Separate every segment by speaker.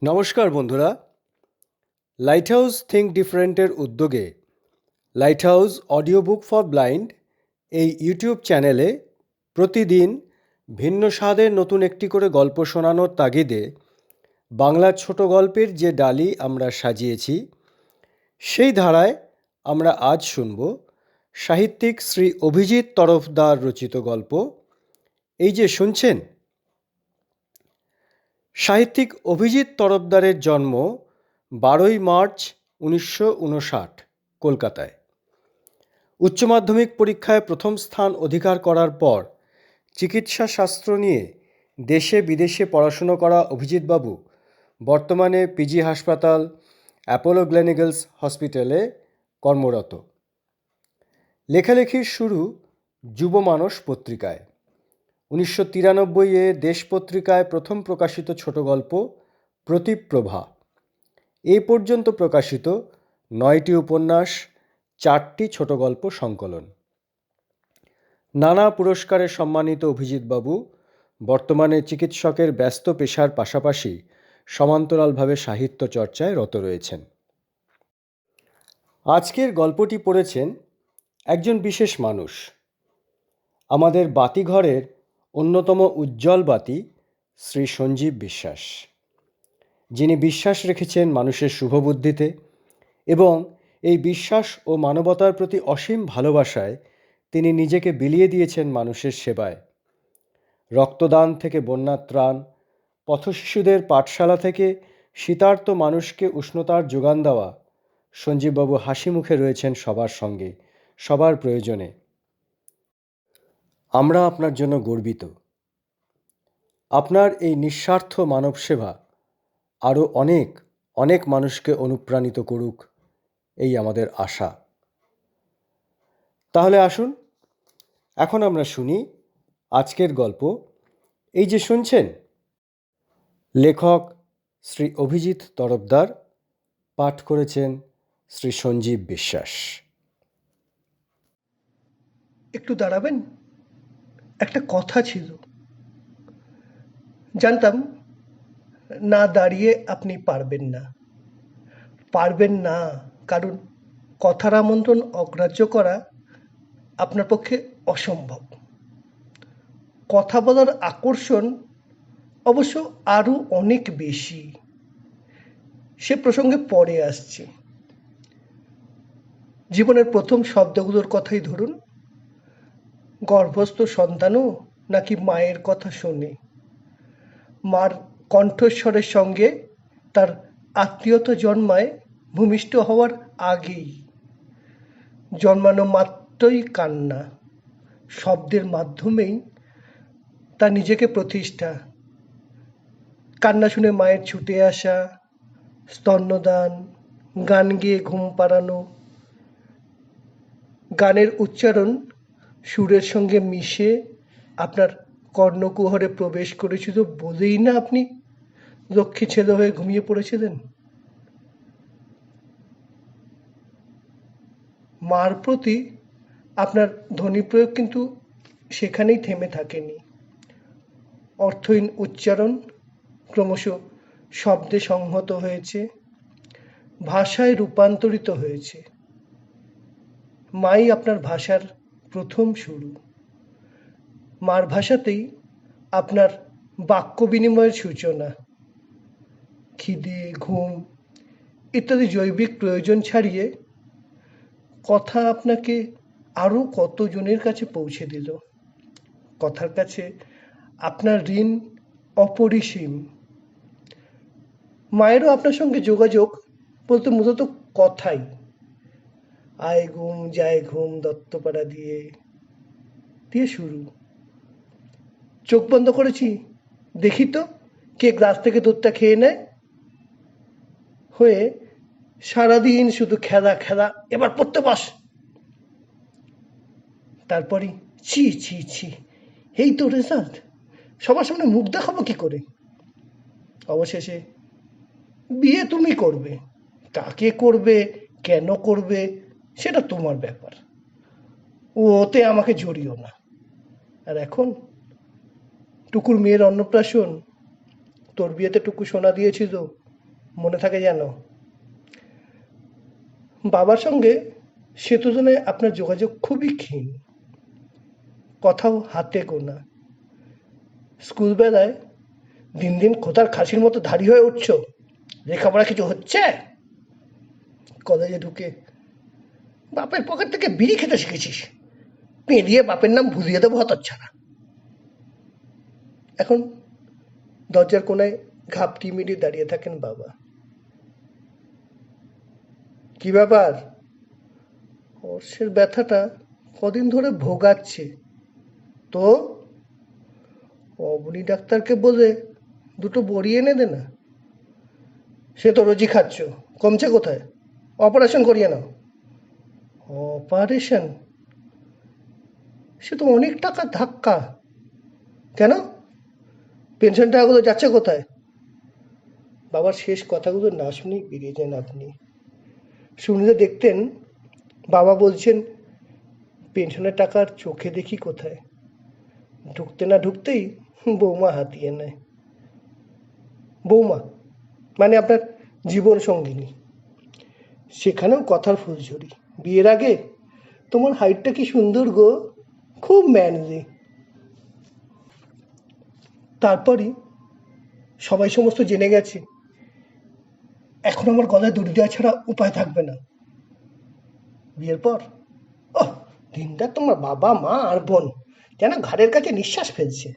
Speaker 1: নমস্কার বন্ধুরা, light house think ডিফারেন্টের উদ্যোগে light house audio book for blind এই ইউটিউব চ্যানেলে প্রতিদিন ভিন্ন স্বাদের নতুন একটি করে গল্প শোনানোর তাগিদে বাংলার ছোট গল্পের যে ডালি আমরা সাজিয়েছি সেই ধারায় আমরা আজ শুনব সাহিত্যিক শ্রী অভিজিৎ তরফদার রচিত গল্প এই যে শুনছেন। সাহিত্যিক অভিজিৎ তরফদারের জন্ম 12ই মার্চ 1959 কলকাতায়। উচ্চ মাধ্যমিক পরীক্ষায় প্রথম স্থান অধিকার করার পর চিকিৎসা শাস্ত্র নিয়ে দেশে বিদেশে পড়াশুনো করা অভিজিৎবাবু বর্তমানে পিজি হাসপাতাল অ্যাপোলো গ্লেনিগলস হসপিটালে কর্মরত। লেখালেখির শুরু যুবমানস পত্রিকায়। 1993-এ দেশ পত্রিকায় প্রথম প্রকাশিত ছোট গল্প প্রতিপ্রভা। এ পর্যন্ত প্রকাশিত 9টি উপন্যাস, 4টি ছোট গল্প সংকলন। নানা পুরস্কারে সম্মানিত অভিজিৎবাবু বর্তমানে চিকিৎসকের ব্যস্ত পেশার পাশাপাশি সমান্তরালভাবে সাহিত্য চর্চায় রত রয়েছেন। আজকের গল্পটি পড়েছেন একজন বিশেষ মানুষ, আমাদের বাতিঘরের অন্যতম উজ্জ্বল বাতি শ্রী সঞ্জীব বিশ্বাস, যিনি বিশ্বাস রেখেছেন মানুষের শুভবুদ্ধিতে এবং এই বিশ্বাস ও মানবতার প্রতি অসীম ভালোবাসায় তিনি নিজেকে বিলিয়ে দিয়েছেন মানুষের সেবায়। রক্তদান থেকে বন্যার ত্রাণ, পথশিশুদের পাঠশালা থেকে শীতার্ত মানুষকে উষ্ণতার যোগান দেওয়া, সঞ্জীববাবু হাসি মুখে রয়েছেন সবার সঙ্গে, সবার প্রয়োজনে। আমরা আপনার জন্য গর্বিত। আপনার এই নিঃস্বার্থ মানব সেবা আরও অনেক অনেক মানুষকে অনুপ্রাণিত করুক, এই আমাদের আশা। তাহলে আসুন এখন আমরা শুনি আজকের গল্প এই যে শুনছেন। লেখক শ্রী অভিজিৎ তরফদার, পাঠ করেছেন শ্রী সঞ্জীব বিশ্বাস।
Speaker 2: একটু দাঁড়াবেন, একটা কথা ছিল। জানতাম না দাঁড়িয়ে আপনি পারবেন না, কারণ কথার আমন্ত্রণ অগ্রাহ্য করা আপনার পক্ষে অসম্ভব। কথা বলার আকর্ষণ অবশ্য আরও অনেক বেশি, সে প্রসঙ্গে পরে আসছে। জীবনের প্রথম শব্দগুলোর কথাই ধরুন। গর্ভস্থ সন্তানও নাকি মায়ের কথা শোনে, মার কণ্ঠস্বরের সঙ্গে তার আত্মীয়তা জন্মায় ভূমিষ্ঠ হওয়ার আগেই। জন্মানো মাত্রই কান্না, শব্দের মাধ্যমেই তা নিজেকে প্রতিষ্ঠা। কান্না শুনে মায়ের ছুটে আসা, স্তন্যদান, গান গেয়ে ঘুম পাড়ানো। গানের উচ্চারণ সুরের সঙ্গে মিশে আপনার কর্ণকুহরে প্রবেশ করেছিল বলেই না আপনি লক্ষ্মী ছেলে হয়ে ঘুমিয়ে পড়েছিলেন। মার প্রতি আপনার ধ্বনিপ্রয়োগ কিন্তু সেখানেই থেমে থাকেনি। অর্থহীন উচ্চারণ ক্রমশ শব্দে সংহত হয়েছে, ভাষায় রূপান্তরিত হয়েছে। মাই আপনার ভাষার প্রথম শুরু। মার ভাষাতেই আপনার বাক্য বিনিময়ের সূচনা। খিদে, ঘুম ইত্যাদি জৈবিক প্রয়োজন ছাড়িয়ে কথা আপনাকে আরও কতজনের কাছে পৌঁছে দিল। কথার কাছে আপনার ঋণ অপরিসীম। মায়েরও আপনার সঙ্গে যোগাযোগ বলতে মূলত কথাই। আয় ঘুম যায় ঘুম দত্তপাড়া দিয়ে শুরু। চোখ বন্ধ করেছি, দেখি তো কে গ্লাস থেকে দুধটা খেয়ে নেয়, হয়ে সারাদিন শুধু খেলা খেলা, এবার পড়তে বস। তারপরই ছি ছি ছি, এই তো রেজাল্ট, সবার সামনে মুখ দেখাবো কি করে। অবশেষে বিয়ে তুমি করবে, কাকে করবে, কেন করবে, সেটা তোমার ব্যাপার, ওতে আমাকে জড়িও না। আর এখন টুকুর মেয়ের অন্নপ্রাশন, তোর বিয়েতে টুকু সোনা দিয়েছিল, মনে থাকে যেন। বাবার সঙ্গে সে তুলনায় আপনার যোগাযোগ খুবই ক্ষীণ, কথাও হাতে গোনা। স্কুল বেলায় দিন দিন খোদার খাসির মতো ধাড়ি হয়ে উঠছ, লেখাপড়া কিছু হচ্ছে? কলেজে ঢুকে বাপের পকেট থেকে বিড়ি খেতে শিখেছিস, পেরিয়ে বাপের নাম ভুলিয়ে দেবো হতচ্ছাড়া। এখন দরজার কোনায় ঘাপটি মেরে দাঁড়িয়ে থাকেন বাবা। কি ব্যাপার? অর্শের ব্যথাটা কদিন ধরে ভোগাচ্ছে তো। অবনী ডাক্তারকে বলে দুটো বড়ি এনে দে না। সে তো রোজই খাচ্ছ, কমছে কোথায়? অপারেশন করিয়ে নাও। অপারেশন? সে তো অনেক টাকা ধাক্কা। কেন? পেনশন টাকাগুলো যাচ্ছে কোথায়? বাবার শেষ কথাগুলো না শুনেই বেরিয়ে যান আপনি। শুনলে দেখতেন বাবা বলছেন, পেনশনের টাকা আর চোখে দেখি কোথায়। ঢুকতে না ঢুকতেই বৌমা হাতিয়ে নেয়। বৌমা মানে আপনার জীবন সঙ্গিনী। সেখানেও কথার ফুলঝুরি। বিয়ের আগে তোমার হাইটটা কি সুন্দর গো, খুব ম্যানলি। তারপরই সবাই সমস্ত জেনে গেছে। এখন আমার গলায় দড়ি দেওয়া ছাড়া উপায় থাকবে না। বিয়ের পর ওহ, দিনটা তোমার বাবা মা আর বোন যেন ঘাড়ের কাছে নিঃশ্বাস ফেলছে।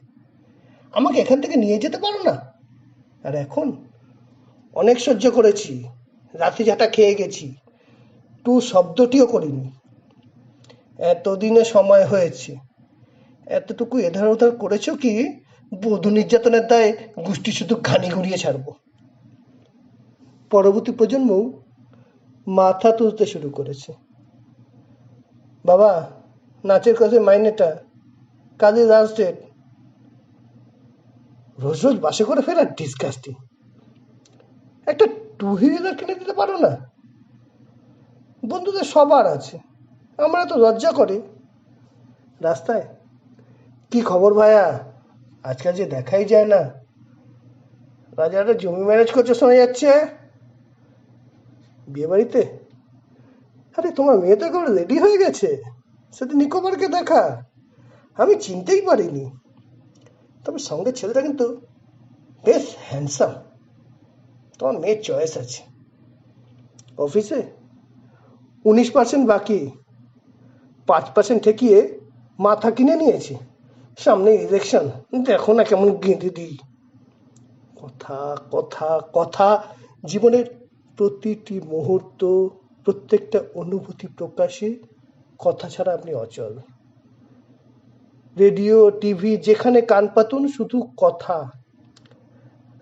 Speaker 2: আমাকে এখান থেকে নিয়ে যেতে পারো না? আর এখন অনেক সহ্য করেছি, রাতে ঝাঁটা খেয়ে গেছি, টু শব্দটিও করিনি। এতদিনে সময় হয়েছে, এতটুকু এধার ওধার করেছো কি বধূ নির্যাতনের দায়ে গোষ্ঠী শুধু ঘানি ঘুরিয়ে ছাড়বো। পরবর্তী প্রজন্মও মাথা তুলতে শুরু করেছে। বাবা, নাচের কাছে মাইনেটা, কাজের লাস্ট ডেট। রোজ রোজ বাসে করে ফেরা ডিসগাস্টিং। একটা টু হুইলার কিনে দিতে পারো না? বন্ধুদের সবার আছে, আমরা তো লজ্জা করে। রাস্তায় কি খবর ভাইয়া, আজকাল যে দেখাই যায় না। রাজারা জমি ম্যানেজ করছে শোনা যাচ্ছে। বিয়ে বাড়িতে? আরে তোমার মেয়ে তো একেবারে রেডি হয়ে গেছে, সেটা নিকোবরকে দেখা। আমি চিনতেই পারিনি। তবে সঙ্গে ছেলেটা কিন্তু বেশ হ্যান্ডসাম। তোমার মেয়ের চয়েস আছে। অফিসে 19% বাকি, 5% ঠেকিয়ে মাথা কিনে নিয়েছি। সামনে ইলেকশন, দেখো না কেমন গেঁদে দিই। কথা কথা কথা। জীবনের প্রতিটি মুহূর্ত, প্রত্যেকটা অনুভূতি প্রকাশে কথা ছাড়া আপনি অচল। রেডিও টিভি যেখানে কান পাতুন শুধু কথা।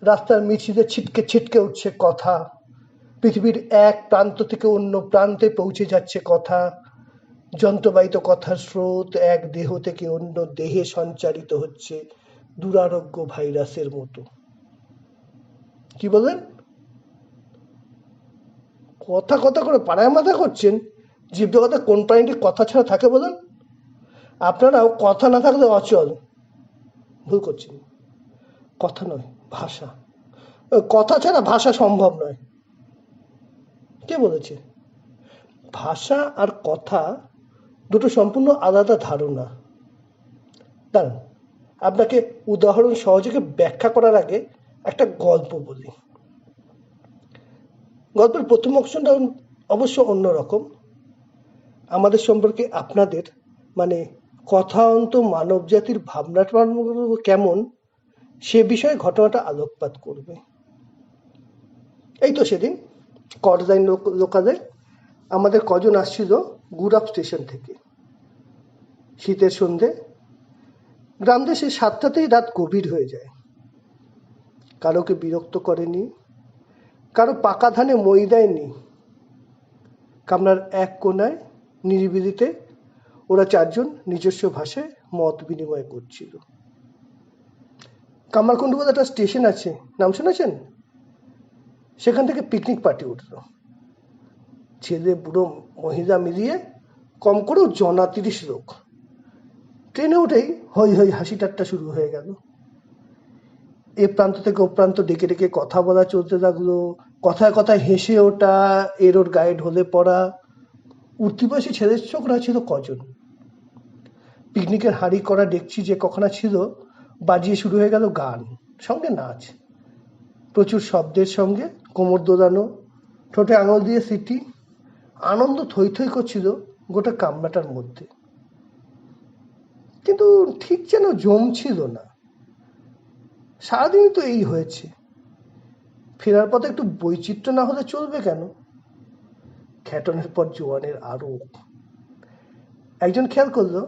Speaker 2: রাস্তার মিছিলে ছিটকে ছিটকে উঠছে কথা। পৃথিবীর এক প্রান্ত থেকে অন্য প্রান্তে পৌঁছে যাচ্ছে কথা। যন্ত্রবাহিত কথার স্রোত এক দেহ থেকে অন্য দেহে সঞ্চারিত হচ্ছে দুরারোগ্য ভাইরাসের মতো। কি বললেন? কথা কথা করে পাড়ায় মাথা করছেন? জীবজগতে কোন প্রাণীটি কথা ছাড়া থাকে বলেন? আপনারাও কথা না থাকলে অচল। ভুল করছেন। কথা নয়, ভাষা। কথা ছাড়া ভাষা সম্ভব নয়। কে বলেছে? ভাষা আর কথা দুটো সম্পূর্ণ আলাদা ধারণা। দাঁড়ান, আপনাকে উদাহরণ সহযোগে ব্যাখ্যা করার আগে একটা গল্প বলি। গল্পের প্রথম অংশটা অবশ্য অন্যরকম। আমাদের সম্পর্কে আপনাদের মানে কথান্ত মানব জাতির ভাবনা কেমন সে বিষয়ে ঘটনাটা আলোকপাত করবে। এই তো সেদিন করজাইন লোকালয়ে আমাদের কজন আসছিল গুড়াপ স্টেশন থেকে। শীতের সন্ধে, গ্রাম দেশে 7টাতেই রাত গভীর হয়ে যায়। কারোকে বিরক্ত করেনি, কারো পাকা ধানে মই দেয়নি। কামরার এক কোনায় নিরিবিলিতে ওরা 4জন নিজস্ব ভাষায় মত বিনিময় করছিল। কামারকুণ্ড বলে একটা স্টেশন আছে, নাম শুনেছেন? সেখান থেকে পিকনিক পার্টি উঠল। ছেলে বুড়ো মহিলা মিলিয়ে কম করেও 30 লোক। ট্রেনে উঠেই হই হই হাসি ঠাট্টা শুরু হয়ে গেল। এ প্রান্ত থেকে ও প্রান্ত ডেকে ডেকে কথা বলা চলতে লাগলো, কথায় কথায় হেসে ওঠা, এর ওর গায়ে ঢলে পড়া। উঠতি বয়সী ছেলের ছোকরা ছিল কজন। পিকনিকের হাঁড়ি করা ডেকচি যে কখনো ছিল বাজিয়ে শুরু হয়ে গেল গান, সঙ্গে নাচ। প্রচুর শব্দের সঙ্গে কোমর দোলানো, ঠোঁটে আঙুল দিয়ে সিটি। আনন্দ থই থই করছিল গোটা কামরাটার মধ্যে, কিন্তু ঠিক যেন জমছিল না। সারাদিনই তো এই হয়েছে, ফেরার পথে একটু বৈচিত্র্য না হলে চলবে কেন? খ্যাটনের পর জোয়ানের আরোপ। একজন খেয়াল করলো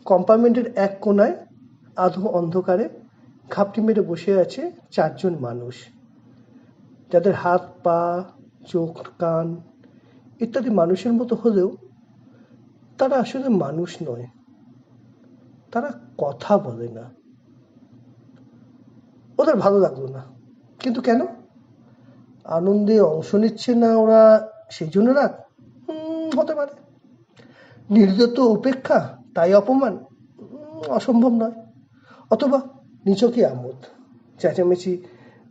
Speaker 2: কম্পার্টমেন্টের এক কোনায় আধো অন্ধকারে ঘাপটি মেরে বসে আছে চারজন মানুষ, যাদের হাত পা চোখ কান ইত্যাদি মানুষের মতো হলেও তারা আসলে মানুষ নয়, তারা কথা বলে না। ওদের ভালো লাগলো না, কিন্তু কেন? আনন্দে অংশ নিচ্ছে না ওরা সেই জন্য না? হতে পারে। নির্দত্ত উপেক্ষা তাই অপমান? অসম্ভব নয়। অথবা নিছকই আমোদ, চেঁচামেচি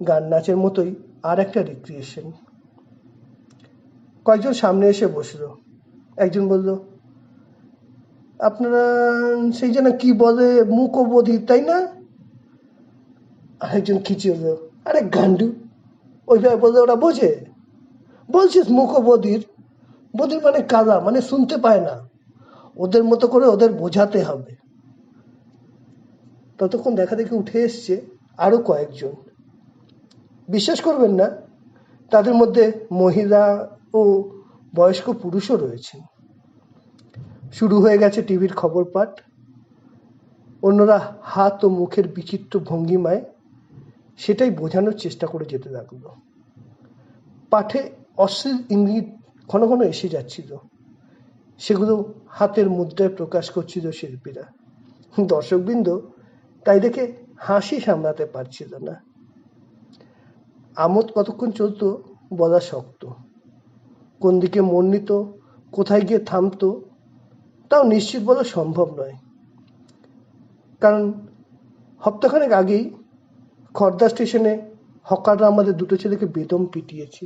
Speaker 2: গান নাচের মতোই আর একটা রিক্রিয়েশন। কয়েকজন সামনে এসে বসলো। একজন বলল, আপনারা সেই যেন কি বলে মুকবধির, তাই না? আরেকজন খিচিয়ে বলল, আরে গান্ডু, ওইভাবে বললে ওরা বোঝে? বলছিস মুকবধির? বধির মানে কালা, মানে শুনতে পায় না। ওদের মতো করে ওদের বোঝাতে হবে। ততক্ষণ দেখা দেখে উঠে এসছে আরো কয়েকজন। বিশ্বাস করবেন না, তাদের মধ্যে মহিলা ও বয়স্ক পুরুষও রয়েছেন। শুরু হয়ে গেছে টিভির খবর পাঠ। অন্যরা হাত ও মুখের বিচিত্র ভঙ্গিমায় সেটাই বোঝানোর চেষ্টা করে যেতে লাগলো। পাঠে অশ্লীল ইঙ্গিত ঘন ঘন এসে যাচ্ছিল, সেগুলো হাতের মুদ্রায় প্রকাশ করছিল শিল্পীরা। দর্শকবৃন্দ তাই দেখে হাসি সামলাতে পারছিল না। আমোদ কতক্ষণ চলতো বলা শক্ত। কোন দিকে মন নিত, কোথায় গিয়ে থামতো, তাও নিশ্চিত বলা সম্ভব নয়। কারণ হপ্তাখানেক আগেই খড়দা স্টেশনে হকাররা আমাদের দুটো ছেলেকে বেদম পিটিয়েছে,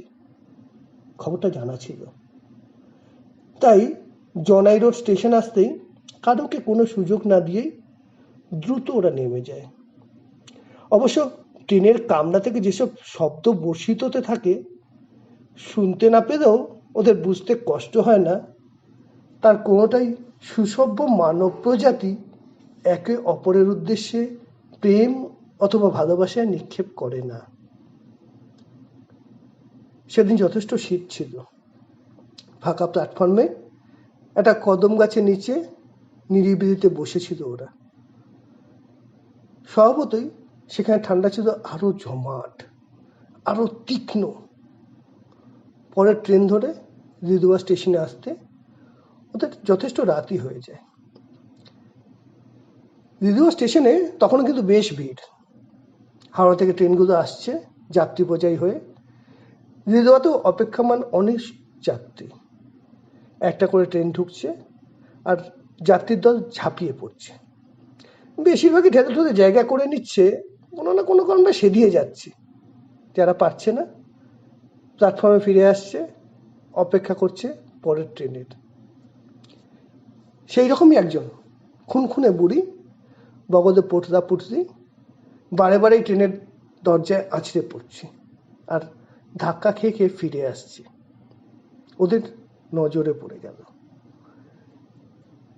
Speaker 2: খবরটা জানা ছিল। তাই জনাই রোড স্টেশন আসতেই কারোকে কোনো সুযোগ না দিয়েই দ্রুত ওরা নেমে যায়। অবশ্য ট্রেনের কামরা থেকে যেসব শব্দ বর্ষিত হতে থাকে, শুনতে না পেলেও ওদের বুঝতে কষ্ট হয় না তার কোনোটাই সুসভ্য মানব প্রজাতি একে অপরের উদ্দেশ্যে প্রেম অথবা ভালোবাসায় নিক্ষেপ করে না। সেদিন যথেষ্ট শীত ছিল। ফাঁকা প্ল্যাটফর্মে একটা কদম গাছের নিচে নিরিবিলিতে বসেছিল ওরা। স্বভাবতই সেখানে ঠান্ডা ছিল আরো জমাট, আরো তীক্ষ্ণ। পরের ট্রেন ধরে লিলুয়া স্টেশনে আসতে ওদের যথেষ্ট রাতই হয়ে যায়। লিলুয়া স্টেশনে তখনও কিন্তু বেশ ভিড়। হাওড়া থেকে ট্রেনগুলো আসছে যাত্রী বোঝাই হয়ে। লিলুয়াতেও অপেক্ষমান অনেক যাত্রী। একটা করে ট্রেন ঢুকছে আর যাত্রীর দল ঝাঁপিয়ে পড়ছে। বেশিরভাগই ঠেলে ঠেলে জায়গা করে নিচ্ছে, কোনো না কোনো কারণে সেদিয়ে যাচ্ছে। যারা পারছে না প্ল্যাটফর্মে ফিরে আসছে, অপেক্ষা করছে পরের ট্রেনের। সেই রকমই একজন খুনখুনে বুড়ি, বগলে পোটলা পুটলি, বারে বারেই ট্রেনের দরজায় আছড়ে পড়ছে আর ধাক্কা খেয়ে খেয়ে ফিরে আসছে। ওদের নজরে পড়ে গেল।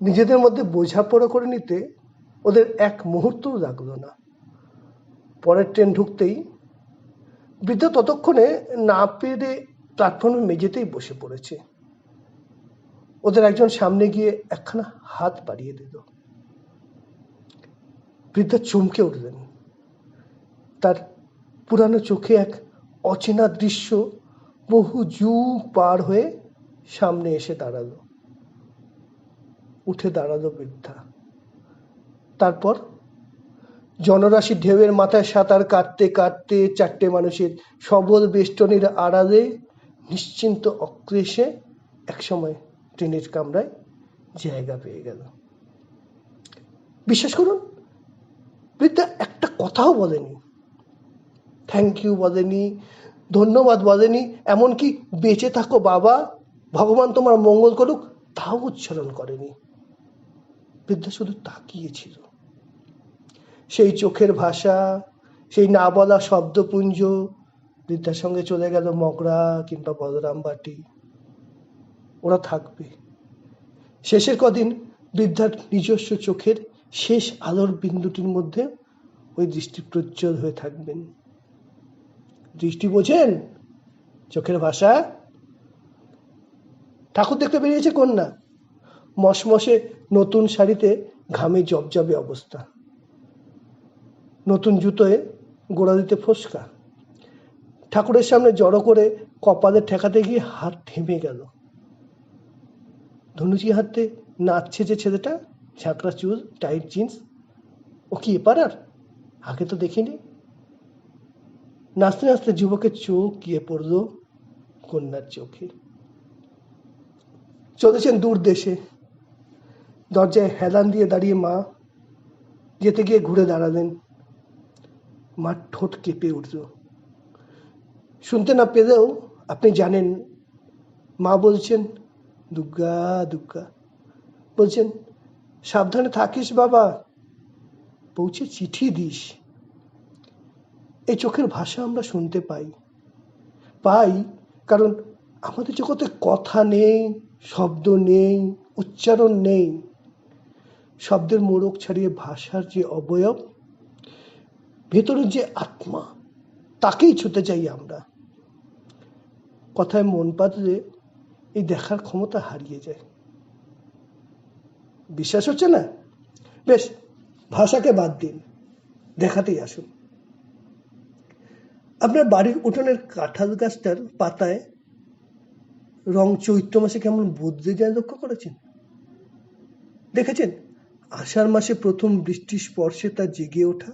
Speaker 2: নিজেদের মধ্যে বোঝাপড়া করে নিতে ওদের এক মুহূর্তও লাগলো না। পরের ট্রেন ঢুকতেই বৃদ্ধ ততক্ষণে না পেরে প্ল্যাটফর্মের মেঝেতেই বসে পড়েছে। ওদের একজন সামনে গিয়ে একখানা হাত বাড়িয়ে দিল। বৃদ্ধা চমকে উঠলেন। তার পুরানো চোখে এক অচেনা দৃশ্য বহু যুগ পার হয়ে সামনে এসে দাঁড়ালো। উঠে দাঁড়ালো বৃদ্ধা। তারপর জনরাশি ঢেউয়ের মাথায় সাঁতার কাটতে কাটতে চারটে মানুষের সবল বেষ্টনীর আড়ালে নিশ্চিন্ত অক্লেশে একসময় ট্রেনের কামরায় জায়গা পেয়ে গেল। বিশ্বাস করুন, বৃদ্ধা একটা কথাও বলেনি। থ্যাংক ইউ বলেনি, ধন্যবাদ বলেনি, এমনকি বেঁচে থাকো বাবা, ভগবান তোমার মঙ্গল করুক, তাও উচ্চারণ করেনি। বৃদ্ধা শুধু তাকিয়েছিল। সেই চোখের ভাষা, সেই না বলা শব্দপুঞ্জ বৃদ্ধার সঙ্গে চলে গেল মগরা কিংবা বলরাম বাটি। ওরা থাকবে। শেষের কদিন বৃদ্ধার নিজস্ব চোখের শেষ আলোর বিন্দুটির মধ্যে ওই দৃষ্টি প্রজ্জ্বল হয়ে থাকবেন। দৃষ্টি বোঝেন? চোখের ভাষা। ঠাকুর দেখতে বেরিয়েছে কন্যা। মশমশে নতুন শাড়িতে ঘামে জবজবে অবস্থা, নতুন জুতোয় গোড়া দিতে ফোসকা। ঠাকুরের সামনে জড়ো করে কপালে ঠেকাতে গিয়ে হাত থেমে গেল। ধনুচি হাতে নাচছে যে ছেলেটা, ঝাঁকড়া চুল, টাইট জিন্স, ও কি এপাড়ার? আগে তো দেখিনি। নাচতে নাচতে যুবকের চোখ গিয়ে পড়ল কন্যার চোখে। চলেছেন দূর দেশে। দরজায় হেলান দিয়ে দাঁড়িয়ে মা, যেতে গিয়ে ঘুরে দাঁড়ালেন। মার ঠোঁট কেঁপে উঠল। শুনতে না পেলেও আপনি জানেন মা বলছেন, দুর্গা দুর্গা, বলছেন সাবধানে থাকিস বাবা, পৌঁছে চিঠি দিস। এই চোখের ভাষা আমরা শুনতে পাই কারণ আমাদের জগতে কথা নেই, শব্দ নেই, উচ্চারণ নেই। শব্দের মোড়ক ছাড়িয়ে ভাষার যে অবয়ব, ভেতরের যে আত্মা, তাকেই ছুতে চাই আমরা। কথায় মন পাতলে এই দেখার ক্ষমতা হারিয়ে যায়। বিশ্বাস হচ্ছে না? বেশ, ভাষাকে বাদ দিন, দেখাতেই আসুন। আপনার বাড়ির উঠোনের কাঁঠাল গাছটার পাতায় রং চৈত্র মাসে কেমন বদলে যায় লক্ষ্য করেছেন? দেখেছেন আষাঢ় মাসে প্রথম বৃষ্টির স্পর্শে তার জেগে ওঠা?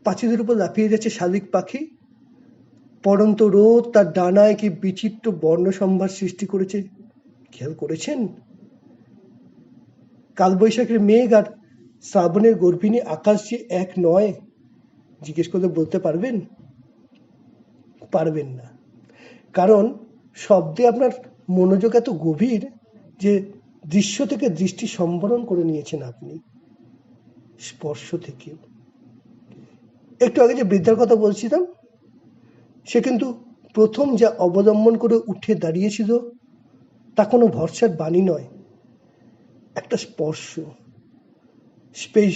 Speaker 2: পাঁচিলের উপর লাফিয়ে যাচ্ছে শালিক পাখি, পড়ন্ত রোদ তার ডানায় কি বিচিত্র বর্ণসম্ভার সৃষ্টি করেছে খেয়াল করেছেন? কালবৈশাখের মেঘ আর শ্রাবণের গর্ভিণী আকাশ যে এক নয়, জিজ্ঞেস করলে বলতে পারবেন? পারবেন না, কারণ শব্দে আপনার মনোযোগ এত গভীর যে দৃশ্য থেকে দৃষ্টি সম্বরণ করে নিয়েছেন আপনি, স্পর্শ থেকেও। একটু আগে যে বৃদ্ধার কথা বলছিলাম, সে কিন্তু প্রথম যা অবলম্বন করে উঠে দাঁড়িয়েছিল তা কোনো ভরসার বাণী নয়, একটা স্পর্শ।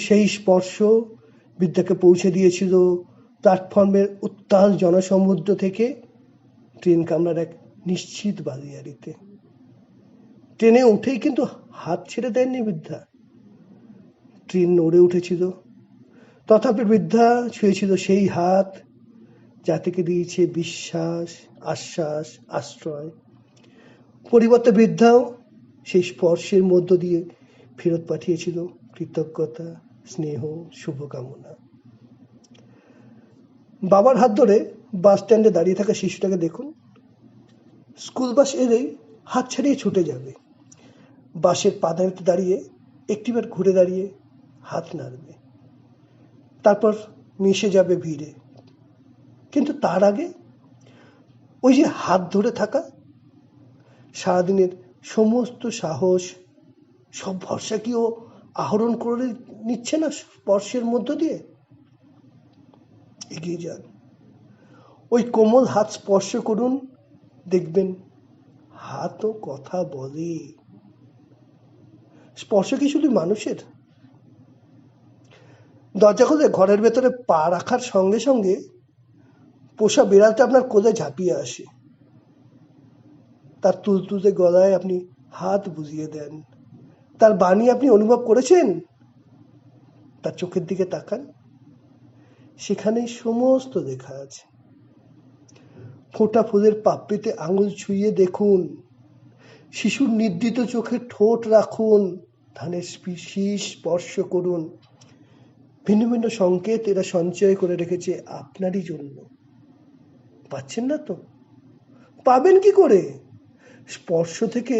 Speaker 2: সেই স্পর্শ বৃদ্ধাকে পৌঁছে দিয়েছিল প্ল্যাটফর্মের উত্তাল জনসমুদ্র থেকে ট্রেন কামরার এক নিশ্চিত বালিয়াড়িতে। ট্রেনে উঠেই কিন্তু হাত ছেড়ে দেননি বৃদ্ধা। ট্রেন নড়ে উঠেছিল, তথাপি বৃদ্ধা ছুঁয়েছিল সেই হাত যা থেকে দিয়েছে বিশ্বাস, আশ্বাস, আশ্রয়। পরিবর্তে বৃদ্ধাও সেই স্পর্শের মধ্য দিয়ে ফেরত পাঠিয়েছিল কৃতজ্ঞতা, স্নেহ, শুভকামনা। বাবার হাত ধরে বাস স্ট্যান্ডে দাঁড়িয়ে থাকা শিশুটাকে দেখুন। স্কুল বাস এলেই হাত ছাড়িয়ে ছুটে যাবে। বাসের পাদানিতে দাঁড়িয়ে একটিবার ঘুরে দাঁড়িয়ে হাত নাড়বে, তারপর মিশে যাবে ভিড়ে। কিন্তু তার আগে ওই যে হাত ধরে থাকা, সারাদিনের সমস্ত সাহস, সব ভরসা কি ও আহরণ করে নিচ্ছে না স্পর্শের মধ্য দিয়ে? এগিয়ে যান, ওই কোমল হাত স্পর্শ করুন, দেখবেন হাতও কথা বলে। স্পর্শ কি শুধু মানুষের? দরজা খুলে ঘরের ভেতরে পা রাখার সঙ্গে সঙ্গে পোষা বিড়ালটা আপনার কোলে ঝাঁপিয়ে আসে। তার তুলতুলে গলায় আপনি হাত বুঝিয়ে দেন। তার বাণী আপনি অনুভব করেছেন? তার চোখের দিকে তাকান, সেখানেই সমস্ত লেখা আছে। ফোঁটা ফুলের পাপড়িতে আঙুল ছুঁয়ে দেখুন, শিশুর নিদ্রিত চোখে ঠোঁট রাখুন, ধানের শীষ স্পর্শ করুন। ভিন্ন ভিন্ন সংকেত এরা সঞ্চয় করে রেখেছে আপনারই জন্য। পাচ্ছেন না তো? পাবেন কি করে? স্পর্শ থেকে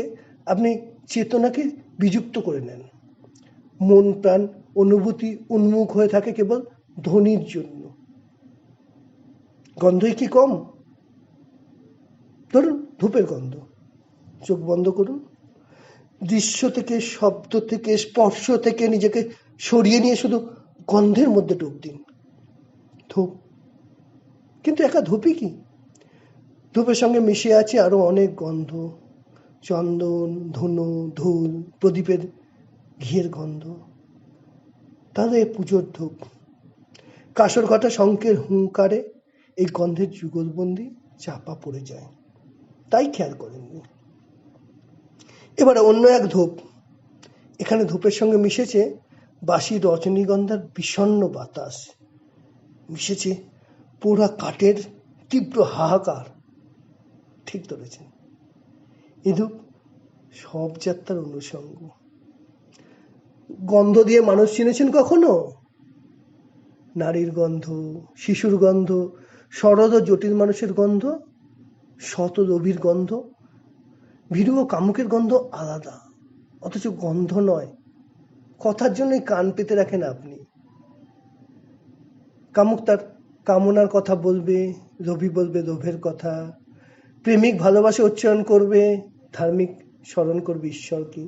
Speaker 2: আপনি চেতনাকে বিযুক্ত করে নেন। মন প্রাণ অনুভূতি উন্মুখ হয়ে থাকে কেবল ধ্বনির জন্য। গন্ধই কি কম? ধরুন ধূপের গন্ধ। চোখ বন্ধ করুন, দৃশ্য থেকে, শব্দ থেকে, স্পর্শ থেকে নিজেকে সরিয়ে নিয়ে শুধু গন্ধের মধ্যে ডুব দিন। ধূপ, কিন্তু একা ধূপই কি? ধূপের সঙ্গে মিশে আছে আরো অনেক গন্ধ, চন্দন, ধুনো, ধূল, প্রদীপের ঘিয়ের গন্ধ। তাহলে পুজোর ধূপ। কাসর ঘটা শঙ্কের হুঙ্কারে এই গন্ধের যুগলবন্দি চাপা পড়ে যায়, তাই খেয়াল করেননি। এবারে অন্য এক ধূপ। এখানে ধূপের সঙ্গে মিশেছে বাসি রজনীগন্ধার বিষণ্ণ বাতাস, মিশেছে পোড়া কাঠের তীব্র হাহাকার। ঠিক ধরেছেন, এ ধূপ সব যাত্রার অনুষঙ্গ। গন্ধ দিয়ে মানুষ চিনেছেন কখনো? নারীর গন্ধ, শিশুর গন্ধ, সরল ও জটিল মানুষের গন্ধ, শত লোভীর গন্ধ, ভীরু ও কামুকের গন্ধ আলাদা, অথচ গন্ধ নয়। কথার জন্যই কান পেতে রাখেন আপনি। কামুক তার কামনার কথা বলবে, লোভী বলবে লোভের কথা, প্রেমিক ভালোবাসা উচ্চারণ করবে, ধার্মিক স্মরণ করবে ঈশ্বরকে।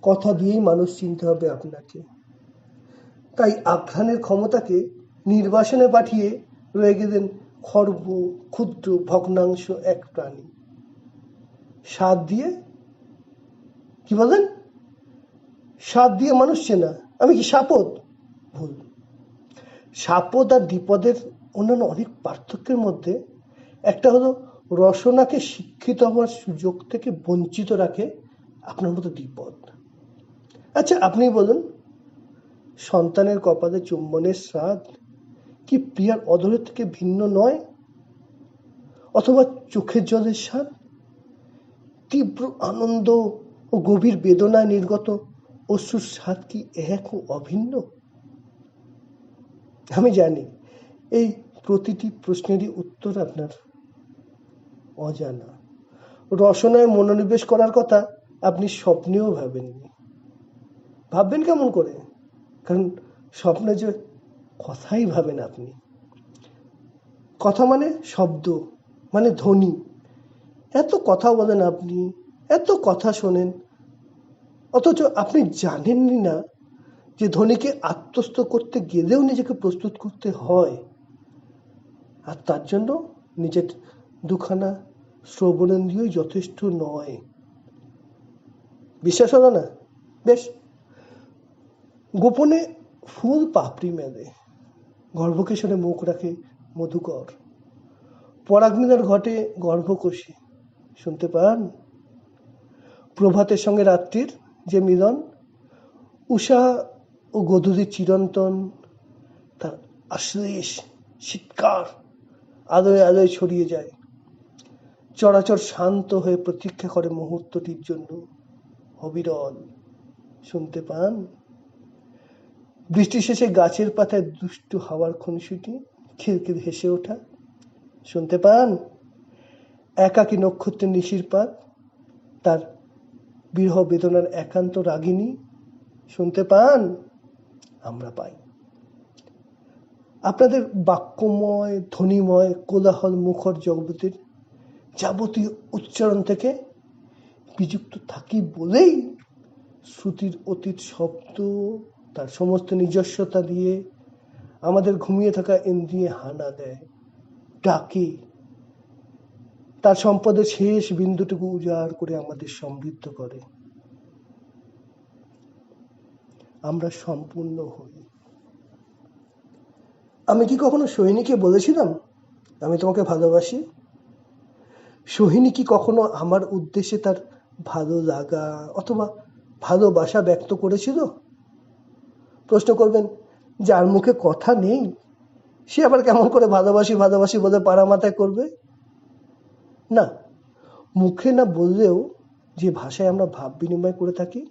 Speaker 2: কথা দিয়েই মানুষ চিনতে হবে আপনাকে। তাই আঘ্রাণের ক্ষমতাকে নির্বাসনে পাঠিয়ে রয়ে গেলেন খর্ব, ক্ষুদ্র, ভগ্নাংশ এক প্রাণী। স্বাদ দিয়ে, কি বলেন? স্বাদ দিয়ে মানুষ চেনা। আমি কি শাপদ? ভুল। শাপদ আর দ্বিপদের অন্যান্য অনেক পার্থক্যের মধ্যে একটা হলো রসনাকে শিক্ষিত হওয়ার সুযোগ থেকে বঞ্চিত রাখে আপনার মতো দ্বিপদ। আচ্ছা আপনি বলুন, সন্তানের কপালে চুম্বনের স্বাদ কি প্রিয়ার অধরের থেকে ভিন্ন নয়? অথবা চোখের জলের স্বাদ, তীব্র আনন্দ ও গভীর বেদনায় নির্গত অশ্রুর স্বাদ কি এক ও অভিন্ন? আমি জানি এই প্রতিটি প্রশ্নেরই উত্তর আপনার অজানা। রসনায় মনোনিবেশ করার কথা আপনি স্বপ্নেও ভাবেননি। ভাববেন কেমন করে? কারণ স্বপ্নে যে কথাই ভাবেন আপনি। কথা মানে শব্দ, মানে ধ্বনি। এত কথা বলেন আপনি, এত কথা শোনেন, অথচ আপনি জানেনই না যে ধ্বনিকে আত্মস্থ করতে গেলেও নিজেকে প্রস্তুত করতে হয়। আর তার জন্য নিজের দুখানা শ্রবণেন্দ্রিয়ই যথেষ্ট নয়। বিশ্বাস হলো না? বেশ, গোপনে ফুল পাপড়ি মেলে, গর্ভকেশরে মুখ রাখে মধুকর, পরাগমিলন ঘটে গর্ভকোষে। শুনতে পান? প্রভাতের সঙ্গে রাত্রির যে মিলন, উষা ও গোধূলির চিরন্তন, তার আশ্লেষ চিৎকার আলোয় আলোয় ছড়িয়ে যায়। চরাচর শান্ত হয়ে প্রতীক্ষা করে মুহূর্তটির জন্য, অবিরল। শুনতে পান? বৃষ্টি শেষে গাছের পাতায় দুষ্টু হাওয়ার খুনসুটি, খিলখিল হেসে ওঠা। শুনতে পান? একাকী নক্ষত্রের নিশির পাত, তার বিরহ বেদনার একান্ত রাগিনী। শুনতে পান? আমরা পাই। আপনাদের বাক্যময়, ধ্বনিময়, কোলাহল মুখর জগতের যাবতীয় উচ্চারণ থেকে বিযুক্ত থাকি বলেই শ্রুতির অতীত শব্দ তার সমস্ত নিজস্বতা দিয়ে আমাদের ঘুমিয়ে থাকা ইন্দ্রিয়ে হানা দেয়, ডাকে, তার সম্পদের শেষ বিন্দুটুকু উজাড় করে আমাদের সমৃদ্ধ করে। আমরা সম্পূর্ণ হই। আমি কি কখনো সোহিনীকে বলেছিলাম আমি তোমাকে ভালোবাসি? সোহিনী কি কখনো আমার উদ্দেশ্যে তার ভালো লাগা অথবা ভালোবাসা ব্যক্ত করেছিল? প্রশ্ন করবেন, যার মুখে কথা নেই সে আবার কেমন করে ভালোবাসি ভালোবাসি বলে পাড়া মাথায় করবে? না, মুখে না বললেও যে ভাষায় আমরা ভাব বিনিময় করে থাকি,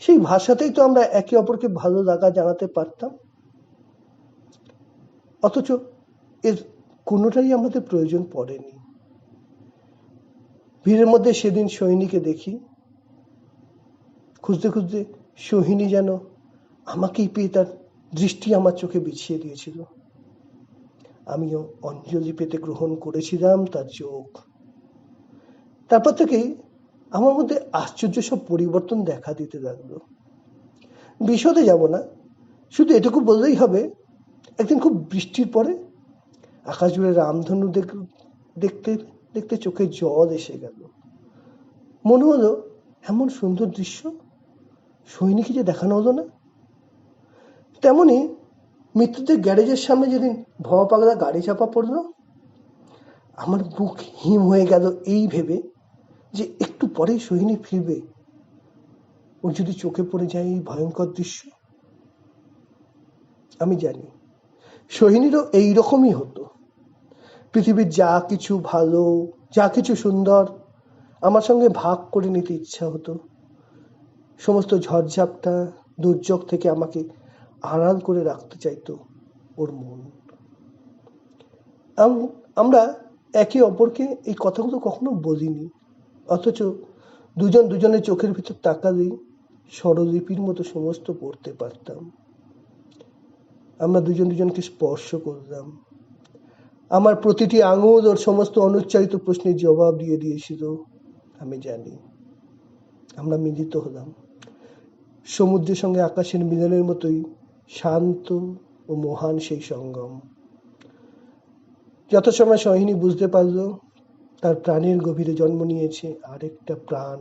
Speaker 2: সেই ভাষাতেই তো আমরা একে অপরকে ভালো লাগা জানাতে পারতাম। অথচ এর কোনোটাই আমাদের প্রয়োজন পড়েনি। ভিড়ের মধ্যে সেদিন সোহিনীকে দেখি, খুঁজতে খুঁজতে সোহিনী যেন আমাকেই পেয়ে তার দৃষ্টি আমার চোখে বিছিয়ে দিয়েছিল। আমিও অঞ্জলি পেতে গ্রহণ করেছিলাম তার চোখ। তারপর থেকেই আমার মধ্যে আশ্চর্য সব পরিবর্তন দেখা দিতে লাগলো। বিশদে যাব না, শুধু এটুকু বললেই হবে, একদিন খুব বৃষ্টির পরে আকাশ জুড়ে রামধনু দেখতে দেখতে চোখে জল এসে গেল। মনে হলো এমন সুন্দর দৃশ্য সৈনিককে যে দেখানো হলো না। তেমনি মৃত্যুদের গ্যারেজের সামনে যেদিন ভবা পাগলা গাড়ি চাপা পড়লো, আমার বুক হিম হয়ে গেল এই ভেবে যে একটু পরেই সোহিনী ফিরবে। ওর যদি চোখে পড়ে যায় এই ভয়ঙ্কর দৃশ্য। আমি জানি সোহিনীরও এইরকমই হতো। পৃথিবীর যা কিছু ভালো, যা কিছু সুন্দর আমার সঙ্গে ভাগ করে নিতে ইচ্ছা হতো। সমস্ত ঝড়ঝাপটা দুর্যোগ থেকে আমাকে আড়াল করে রাখতে চাইতো ওর মন। আমরা একে অপরকে এই কথাগুলো কখনো বলিনি, অথচ দুজন দুজনের চোখের ভিতর তাকালেই স্বরলিপির মতো সমস্ত পড়তে পারতাম। আমরা দুজন দুজনকে স্পর্শ করলাম। আমার প্রতিটি আঙুল ওর সমস্ত অনুচ্চারিত প্রশ্নের জবাব দিয়ে দিয়েছিল। আমি জানি আমরা মিলিত হলাম সমুদ্রের সঙ্গে আকাশের মিলনের মতোই শান্ত ও মহান সেই সঙ্গম। যথাসময় সোহিনী বুঝতে পারল তার প্রাণের গভীরে জন্ম নিয়েছে আরেকটা প্রাণ।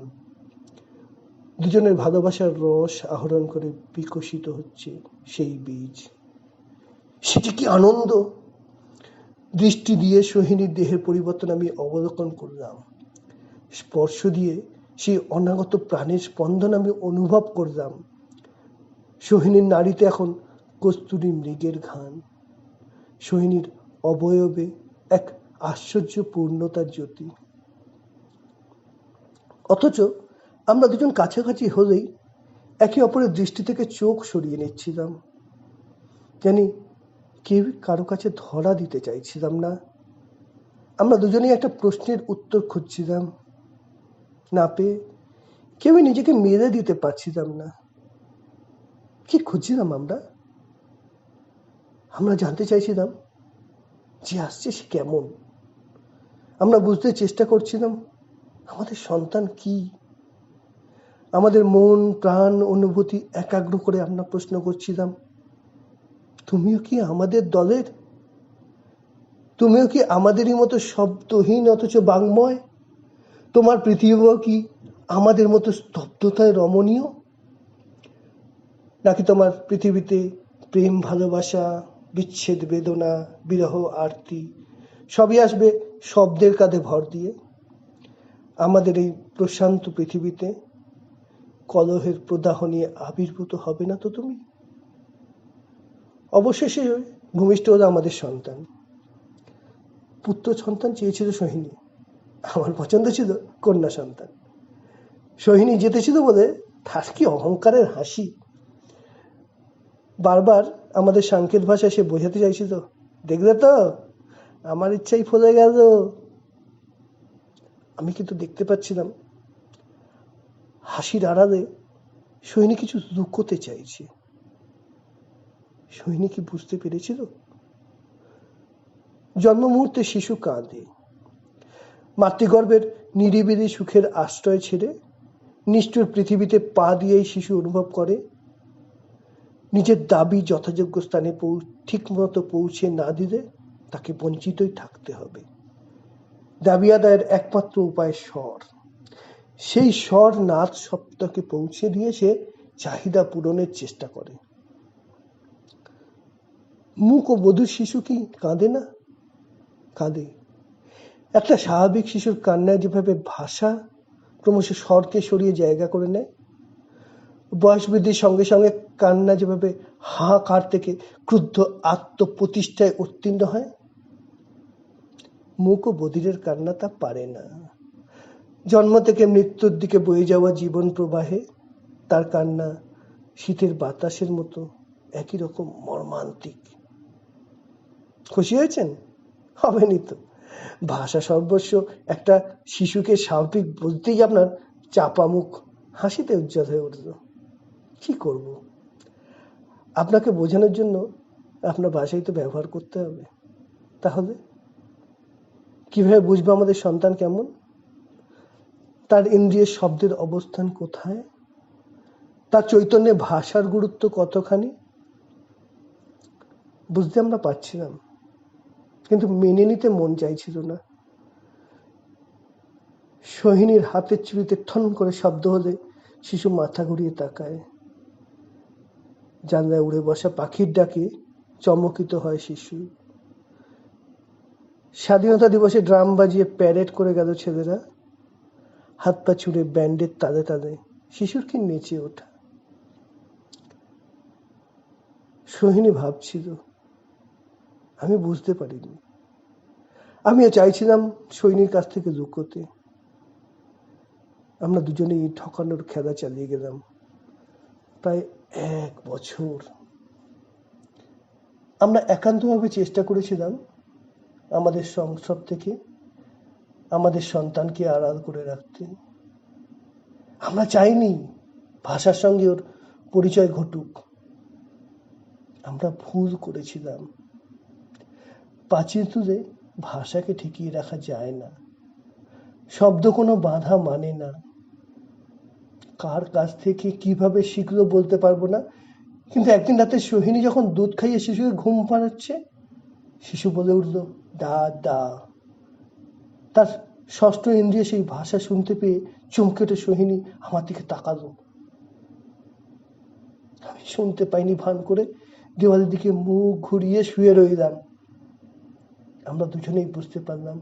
Speaker 2: দুজনের ভালোবাসার রস আহরণ করে বিকশিত হচ্ছে সেই বীজ। সেটি কি আনন্দ! দৃষ্টি দিয়ে সোহিনীর দেহের পরিবর্তন আমি অবলোকন করলাম। স্পর্শ দিয়ে সেই অনাগত প্রাণের স্পন্দন আমি অনুভব করলাম। সোহিনীর নাড়িতে এখন কস্তুরী মৃগের ঘ্রাণ। সোহিনীর অবয়বে এক আশ্চর্য পূর্ণতার জ্যোতি। অথচ আমরা দুজন কাছাকাছি হলেই একে অপরের দৃষ্টি থেকে চোখ সরিয়ে নিচ্ছিলাম। জানি কেউ কারো কাছে ধরা দিতে চাইছিলাম না। আমরা দুজনেই একটা প্রশ্নের উত্তর খুঁজছিলাম, না পেয়ে কেউই নিজেকে মেরে দিতে পারছিলাম না। কি খুঁজছিলাম আমরা? আমরা জানতে চাইছিলাম যে আসছে সে কেমন। আমরা বুঝতে চেষ্টা করছিলাম আমাদের সন্তান কি। আমাদের মন প্রাণ অনুভূতি একাগ্র করে আমরা প্রশ্ন করছিলাম, তুমিও কি আমাদের দলের? তুমিও কি আমাদেরই মতো শব্দহীন অথচ বাংময়? তোমার পৃথিবীও কি আমাদের মতো স্তব্ধতায় রমণীয়? নাকি তোমার পৃথিবীতে প্রেম ভালোবাসা, বিচ্ছেদ বেদনা, বিরহ আরতি সবই আসবে শব্দের কাঁধে ভর দিয়ে? আমাদের এই প্রশান্ত পৃথিবীতে কলহের প্রদাহ নিয়ে আবির্ভূত হবে না তো তুমি? অবশেষে ভূমিষ্ঠ হলো আমাদের সন্তান। পুত্র সন্তান চেয়েছিল সোহিনী, আমার পছন্দ ছিল কন্যা সন্তান। সোহিনী যেতেছিল বলে তার কি অহংকারের হাসি! বারবার আমাদের সাংকেত ভাষায় সে বোঝাতে চাইছিল, দেখলে তো আমার ইচ্ছাই ফলে গেল। আমি কিন্তু দেখতে পাচ্ছিলাম হাসির আড়ালে সোহিনী কিছু লুকোতে চাইছে। সোহিনী কি বুঝতে পেরেছিল? জন্ম মুহূর্তে শিশু কাঁদে। মাতৃগর্ভের নিরিবিলি সুখের আশ্রয় ছেড়ে নিষ্ঠুর পৃথিবীতে পা দিয়েই শিশু অনুভব করে নিজের দাবি যথাযোগ্য স্থানে ঠিক মতো পৌঁছে না দিলে তাকে বঞ্চিতই থাকতে হবে। দাবি আদায়ের একমাত্র উপায় স্বর। সেই স্বর নাদ সপ্তাহকে পৌঁছে দিয়ে সে চাহিদা পূরণের চেষ্টা করে। মূক ও বধির শিশু কি কাঁদে না? কাঁদে। একটা স্বাভাবিক শিশুর কান্নায় যেভাবে ভাষা ক্রমশ স্বরকে সরিয়ে জায়গা করে নেয়, বয়স বৃদ্ধির সঙ্গে সঙ্গে কান্না যেভাবে হাহাকার থেকে ক্রুদ্ধ আত্মপ্রতিষ্ঠায় উত্তীর্ণ হয়, মূক ও বধিরের কান্না তা পারে না। জন্ম থেকে মৃত্যুর দিকে বয়ে যাওয়া জীবন প্রবাহে তার কান্না শীতের বাতাসের মতো একই রকম মর্মান্তিক। খুশি হয়েছেন? হবেনি তো। ভাষা সর্বস্ব একটা শিশুকে স্বাভাবিক বলতেই আপনার চাপা মুখ হাসিতে উজ্জ্বল হয়ে উঠল। কি করব? আপনাকে বোঝানোর জন্য আপনার ভাষাই তো ব্যবহার করতে হবে। তাহলে কিভাবে বুঝবো আমাদের সন্তান কেমন, তার ইন্দ্রিয়ের শব্দের অবস্থান কোথায়, তার চৈতন্যে ভাষার গুরুত্ব কতখানি? বুঝতে আমরা পারছিলাম, কিন্তু মেনে নিতে মন চাইছিল না। সোহিনীর হাতের চুড়িতে ঠন করে শব্দ হলে শিশু মাথা ঘুরিয়ে তাকায়। জানলায় উড়ে বসা পাখির ডাকে চমকিত হয় শিশু। স্বাধীনতা দিবসে ড্রাম বাজিয়ে প্যারেড করে গেল ছেলেরা, হাত পা ছুড়ে ব্যান্ডের তালে তালে শিশুর কি নেচে ওঠা। সোহিনী ভাবছিল, আমি বুঝতে পারিনি। আমিও চাইছিলাম সৈনির কাছ থেকে লুকোতে। আমরা দুজনেই ঠকানোর খেলা চালিয়ে গেলাম প্রায় 1 বছর। আমরা একান্তভাবে চেষ্টা করেছিলাম আমাদের সংসার থেকে আমাদের সন্তানকে আড়াল করে রাখতে। আমরা চাইনি ভাষার সঙ্গে ওর পরিচয় ঘটুক। আমরা ভুল করেছিলাম। প্রাচীর তুলে ভাষাকে ঠেকিয়ে রাখা যায় না। শব্দ কোনো বাধা মানে না। কার কাছ থেকে কিভাবে শিখলো বলতে পারবো না, কিন্তু একদিন রাতে সোহিনী যখন দুধ খাইয়ে শিশুকে ঘুম পাড়াচ্ছে, শিশু বলে উঠল দা দা। তার ষষ্ঠ ইন্দ্রিয়ে সেই ভাষা শুনতে পেয়ে চমকে উঠে সোহিনী আমার দিকে তাকালো। আমি শুনতে পাইনি ভান করে দেওয়ালের দিকে মুখ ঘুরিয়ে শুয়ে রইলাম। আমরা দুজনেই বুঝতে পারলাম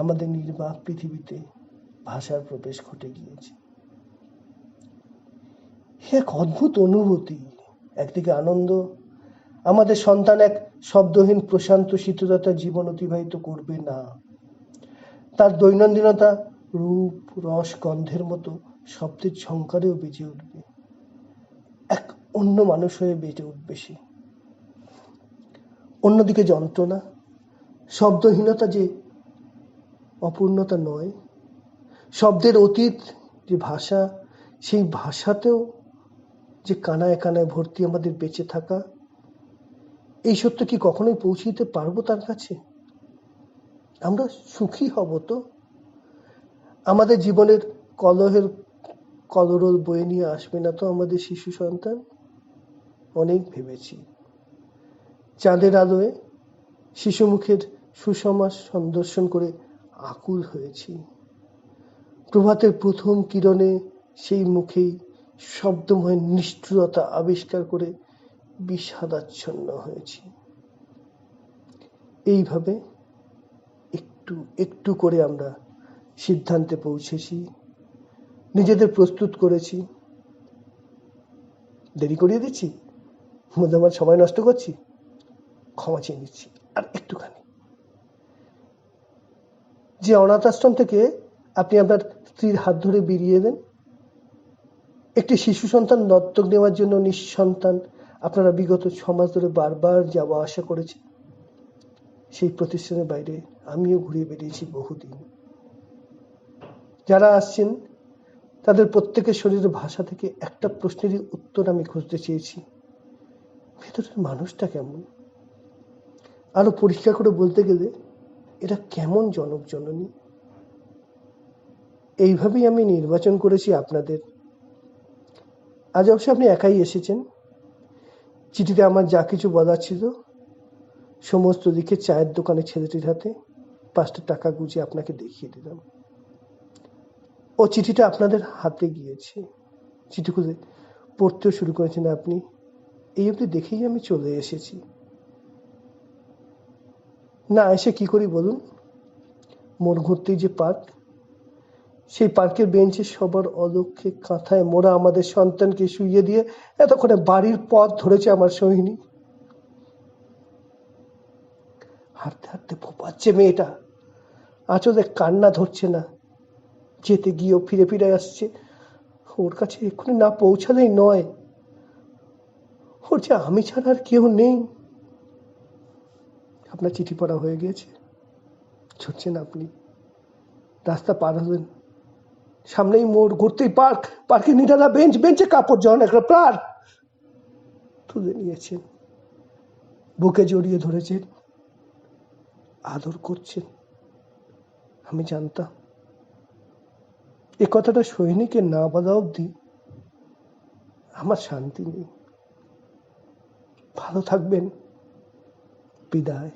Speaker 2: আমাদের নির্বাক পৃথিবীতে ভাষার প্রবেশ ঘটে গিয়েছে। এক অদ্ভুত অনুভূতি। একদিকে আনন্দ, আমাদের সন্তান এক শব্দহীন প্রশান্ত শীতলতার জীবন অতিবাহিত করবে না। তার দৈনন্দিনতা রূপ রস গন্ধের মতো শব্দের ঝংকারেও বেজে উঠবে। এক অন্য মানুষ হয়ে বেজে উঠবে সে। অন্যদিকে যন্ত্রণা, শব্দহীনতা যে অপূর্ণতা নয়, শব্দের অতীত যে ভাষা, সেই ভাষাতেও যে কানায় কানায় ভর্তি আমাদের বেঁচে থাকা, এই সত্য কি কখনোই পৌঁছিতে পারবো তার কাছে? আমরা সুখী হব তো? আমাদের জীবনের কলহের কলরোল বয়ে নিয়ে আসবে না তো আমাদের শিশু সন্তান? অনেক ভেবেছি। চাঁদের আলোয় শিশু মুখের সুষমা সন্দর্শন করে আকুল হয়েছি। প্রভাতের প্রথম কিরণে সেই মুখেই শব্দময় নিষ্ঠুরতা আবিষ্কার করে বিষাদাচ্ছন্ন হয়েছি। এইভাবে একটু একটু করে আমরা সিদ্ধান্তে পৌঁছেছি, নিজেদের প্রস্তুত করেছি। দেরি করিয়ে দিচ্ছি, মধ্যে আমার সময় নষ্ট করছি, ক্ষমা চেয়ে নিচ্ছি। আর একটুখানি, যে অনাথ আশ্রম থেকে আপনি আপনার স্ত্রীর হাত ধরে বেরিয়ে এলেন, একটি শিশু সন্তান দত্তক নেওয়ার জন্য নিঃসন্তান আপনারা বিগত 6 মাস ধরে বারবার যাওয়া আসা করেছেন। সেই প্রতিষ্ঠানের বাইরে আমিও ঘুরে বেরিয়েছি বহুদিন। যারা আসছেন তাদের প্রত্যেকের শরীরের ভাষা থেকে একটা প্রশ্নেরই উত্তর আমি খুঁজতে চেয়েছি, ভেতরের মানুষটা কেমন? আরো পরিষ্কার করে বলতে গেলে এরা কেমন জনক জননী? এইভাবেই আমি নির্বাচন করেছি আপনাদের। আজ অবশ্য আপনি একাই এসেছেন। চিঠিতে আমার যা কিছু বলার ছিল সমস্ত লিখে চায়ের দোকানে ছেলেটির হাতে 5টা টাকা গুছিয়ে আপনাকে দেখিয়ে দিলাম। ও চিঠিটা আপনাদের হাতে গিয়েছে। চিঠি খুলে পড়তেও শুরু করেছেন আপনি। এই অবধি দেখেই আমি চলে এসেছি। না এসে কি করি বলুন? মোড় ঘুরতেই যে পার্ক, সেই পার্কের বেঞ্চে সবার অলক্ষ্যে কাঁথায় মোড়া আমাদের সন্তানকে শুইয়ে দিয়ে এতক্ষণে বাড়ির পথ ধরেছে আমার সোহিনী। হাঁটতে হাঁটতে ফোপাচ্ছে মেয়েটা, আঁচলে কান্না ধরছে না। যেতে গিয়েও ফিরে ফিরে আসছে। ওর কাছে এক্ষুনি না পৌঁছালেই নয়। ওর যে আমি ছাড়া আর কেউ নেই। আপনার চিঠি পড়া হয়ে গিয়েছে, ছুটছেন আপনি। রাস্তা পার হলেন, সামনেই মোড়, ঘুরতেই পার্ক, পার্কের নিরালা বেঞ্চ, বেঞ্চে কাপড় জড়ানো একটা প্রাণ তুলে নিয়েছেন, বুকে জড়িয়ে ধরেছেন। আদর করছেন। আমি জানতাম এ কথাটা সৈনিকের না বলা অবধি আমার শান্তি নেই। ভালো থাকবেন। বিদায়।